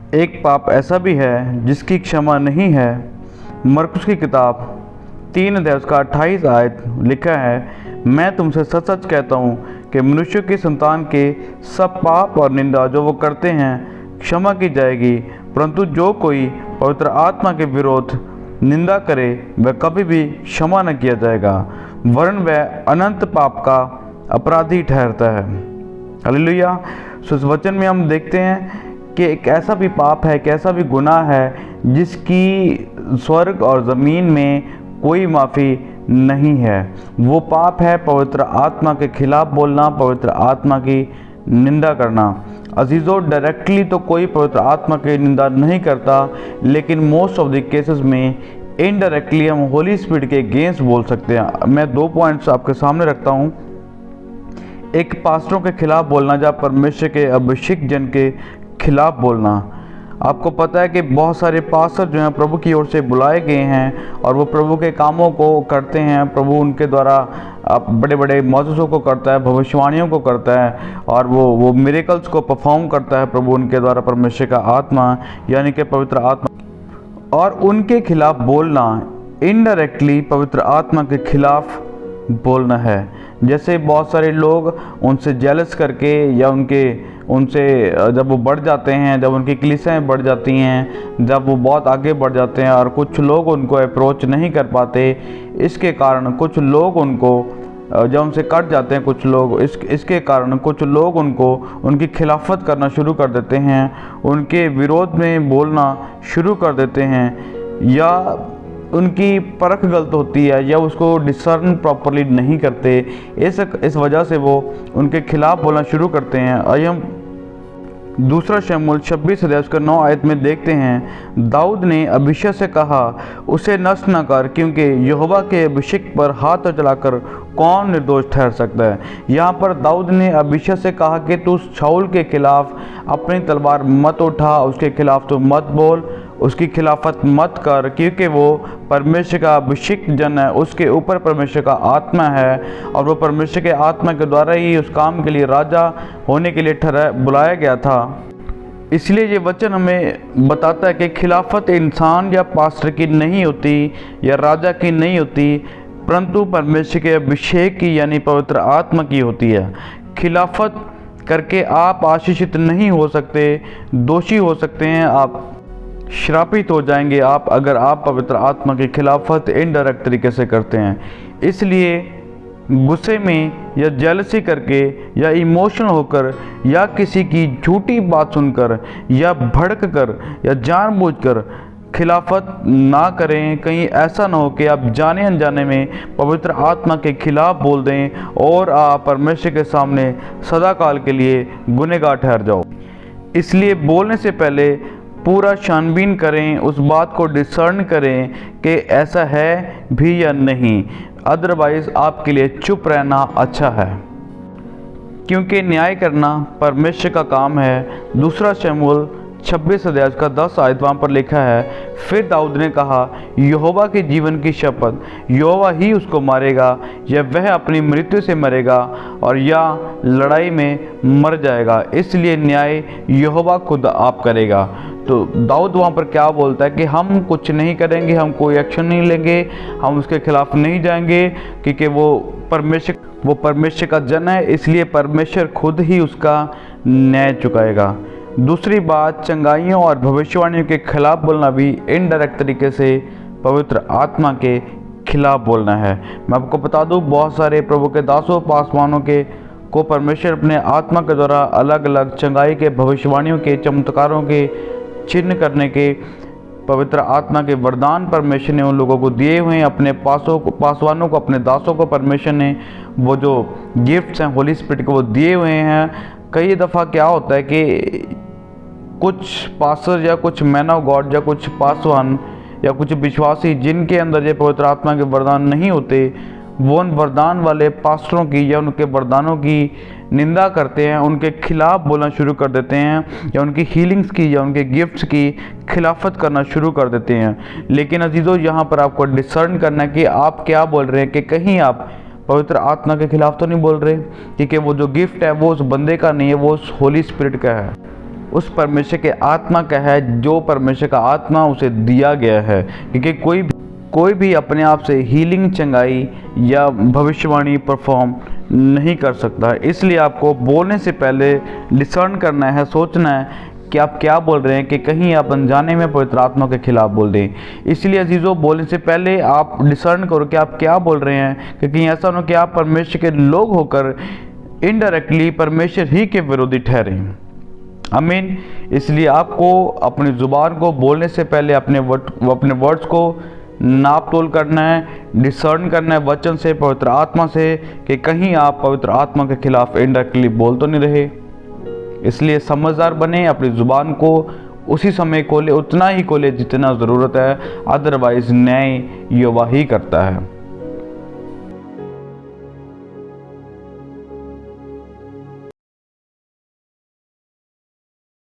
एक पाप ऐसा भी है जिसकी क्षमा नहीं है। मरकुस की किताब 3 अध्याय उसका 28 आयत लिखा है, मैं तुमसे सच सच कहता हूँ कि मनुष्य की संतान के सब पाप और निंदा जो वो करते हैं क्षमा की जाएगी, परंतु जो कोई पवित्र आत्मा के विरोध निंदा करे वह कभी भी क्षमा न किया जाएगा, वरन वह अनंत पाप का अपराधी ठहरता है। हालेलुया। सो इस वचन में हम देखते हैं कि एक ऐसा भी पाप है, एक ऐसा भी गुनाह है जिसकी स्वर्ग और ज़मीन में कोई माफ़ी नहीं है। वो पाप है पवित्र आत्मा के खिलाफ बोलना, पवित्र आत्मा की निंदा करना। अजीज़ों, डायरेक्टली तो कोई पवित्र आत्मा की निंदा नहीं करता, लेकिन मोस्ट ऑफ द केसेस में इनडायरेक्टली हम होली स्पिरिट के अगेंस्ट बोल सकते हैं। मैं 2 पॉइंट्स आपके सामने रखता हूँ। एक पास्टरों के खिलाफ बोलना, जहाँ परमेश्वर के अभिषिक्त जन के खिलाफ बोलना। आपको पता है कि बहुत सारे पास्टर जो हैं प्रभु की ओर से बुलाए गए हैं और वो प्रभु के कामों को करते हैं। प्रभु उनके द्वारा बड़े बड़े मौजूज़ों को करता है, भविष्यवाणियों को करता है और वो मिरेकल्स को परफॉर्म करता है प्रभु उनके द्वारा, परमेश्वर का आत्मा यानी कि पवित्र आत्मा। और उनके खिलाफ बोलना इनडायरेक्टली पवित्र आत्मा के खिलाफ बोलना है। जैसे बहुत सारे लोग उनसे जेलस करके या उनसे जब वो बढ़ जाते हैं, जब उनकी कलीसियाएं बढ़ जाती हैं, जब वो बहुत आगे बढ़ जाते हैं और कुछ लोग उनको अप्रोच नहीं कर पाते, इसके कारण कुछ लोग उनको जब उनसे कट जाते हैं, कुछ लोग इसके कारण कुछ लोग उनको उनकी खिलाफत करना शुरू कर देते हैं, उनके विरोध में बोलना शुरू कर देते हैं, या उनकी परख गलत होती है या उसको डिसर्न प्रॉपरली नहीं करते। इस वजह से वो उनके खिलाफ बोलना शुरू करते हैं। आइए हम दूसरा शमूएल 26 अध्याय उसका 9 आयत में देखते हैं, दाऊद ने अभिषेक से कहा, उसे नष्ट न कर, क्योंकि यहोवा के अभिषेक पर हाथ चलाकर कौन निर्दोष ठहर सकता है। यहाँ पर दाऊद ने अभिषेक से कहा कि तू शाऊल के खिलाफ अपनी तलवार मत उठा, उसके खिलाफ तो मत बोल, उसकी खिलाफत मत कर, क्योंकि वो परमेश्वर का अभिषिक्त जन है, उसके ऊपर परमेश्वर का आत्मा है और वो परमेश्वर के आत्मा के द्वारा ही उस काम के लिए राजा होने के लिए बुलाया गया था। इसलिए ये वचन हमें बताता है कि खिलाफत इंसान या पास्टर की नहीं होती या राजा की नहीं होती, परंतु परमेश्वर के अभिषेक की यानी पवित्र आत्मा की होती है। खिलाफत करके आप आशीषित नहीं हो सकते, दोषी हो सकते हैं, आप श्रापित हो जाएंगे अगर आप पवित्र आत्मा की खिलाफत इनडायरेक्ट तरीके से करते हैं। इसलिए गुस्से में या जेलसी करके या इमोशनल होकर या किसी की झूठी बात सुनकर या भड़क कर या जानबूझकर खिलाफत ना करें। कहीं ऐसा ना हो कि आप जाने अनजाने में पवित्र आत्मा के खिलाफ बोल दें और आप परमेश्वर के सामने सदा काल के लिए गुनहगार ठहर जाओ। इसलिए बोलने से पहले पूरा छानबीन करें, उस बात को डिसर्न करें कि ऐसा है भी या नहीं, अदरवाइज आपके लिए चुप रहना अच्छा है, क्योंकि न्याय करना परमेश्वर का काम है। दूसरा शमूएल 26 अध्याय का 10 आयत वहाँ पर लिखा है, फिर दाऊद ने कहा, यहोवा के जीवन की शपथ, यहोवा ही उसको मारेगा, या वह अपनी मृत्यु से मरेगा और या लड़ाई में मर जाएगा, इसलिए न्याय यहोवा खुद आप करेगा। तो दाऊद वहाँ पर क्या बोलता है कि हम कुछ नहीं करेंगे, हम कोई एक्शन नहीं लेंगे, हम उसके खिलाफ नहीं जाएंगे, क्योंकि वो परमेश्वर का जन है, इसलिए परमेश्वर खुद ही उसका न्याय चुकाएगा। दूसरी बात, चंगाइयों और भविष्यवाणियों के खिलाफ बोलना भी इनडायरेक्ट तरीके से पवित्र आत्मा के खिलाफ बोलना है। मैं आपको बता दूं, बहुत सारे प्रभु के दासों पासवानों को परमेश्वर अपने आत्मा के द्वारा अलग अलग चंगाई के, भविष्यवाणियों के, चमत्कारों के, चिन्ह करने के पवित्र आत्मा के वरदान परमेश्वर ने उन लोगों को दिए हुए हैं। अपने पासवानों को, अपने दासों को परमेश्वर ने वो जो गिफ्ट्स हैं होली स्पिरिट को वो दिए हुए हैं। कई दफ़ा क्या होता है कि कुछ पास्टर या कुछ मैन ऑफ गॉड या कुछ पासवान या कुछ विश्वासी जिनके अंदर ये पवित्र आत्मा के वरदान नहीं होते, वो उन वरदान वाले पास्टरों की या उनके वरदानों की निंदा करते हैं, उनके खिलाफ बोलना शुरू कर देते हैं, या उनकी हीलिंग्स की या उनके गिफ्ट्स की खिलाफत करना शुरू कर देते हैं। लेकिन अजीज़ों, यहाँ पर आपको डिसर्न करना है कि आप क्या बोल रहे हैं, कि कहीं आप पवित्र आत्मा के खिलाफ तो नहीं बोल रहे, क्योंकि वो जो गिफ्ट है वो उस बंदे का नहीं है, वो उस होली स्पिरिट का है। उस परमेश्वर के आत्मा का है जो परमेश्वर का आत्मा उसे दिया गया है, क्योंकि कोई भी अपने आप से हीलिंग, चंगाई या भविष्यवाणी परफॉर्म नहीं कर सकता। इसलिए आपको बोलने से पहले डिसर्न करना है, सोचना है कि आप क्या बोल रहे हैं, कि कहीं आप अनजाने में पवित्र आत्मा के खिलाफ बोल दें। इसलिए अजीज़ों, बोलने से पहले आप डिसर्न करो कि आप क्या बोल रहे हैं, क्योंकि ऐसा ना हो कि आप परमेश्वर के लोग होकर इनडायरेक्टली परमेश्वर ही के विरोधी ठहरें। आमीन। इसलिए आपको अपनी ज़ुबान को बोलने से पहले अपने वर्ड्स को नाप तोल करना है, डिसर्न करना है वचन से, पवित्र आत्मा से, कि कहीं आप पवित्र आत्मा के खिलाफ इनडायरेक्टली बोल तो नहीं रहे। इसलिए समझदार बने, अपनी ज़ुबान को उसी समय खोले, उतना ही खोले जितना ज़रूरत है, अदरवाइज न्याय यहोवा ही करता है।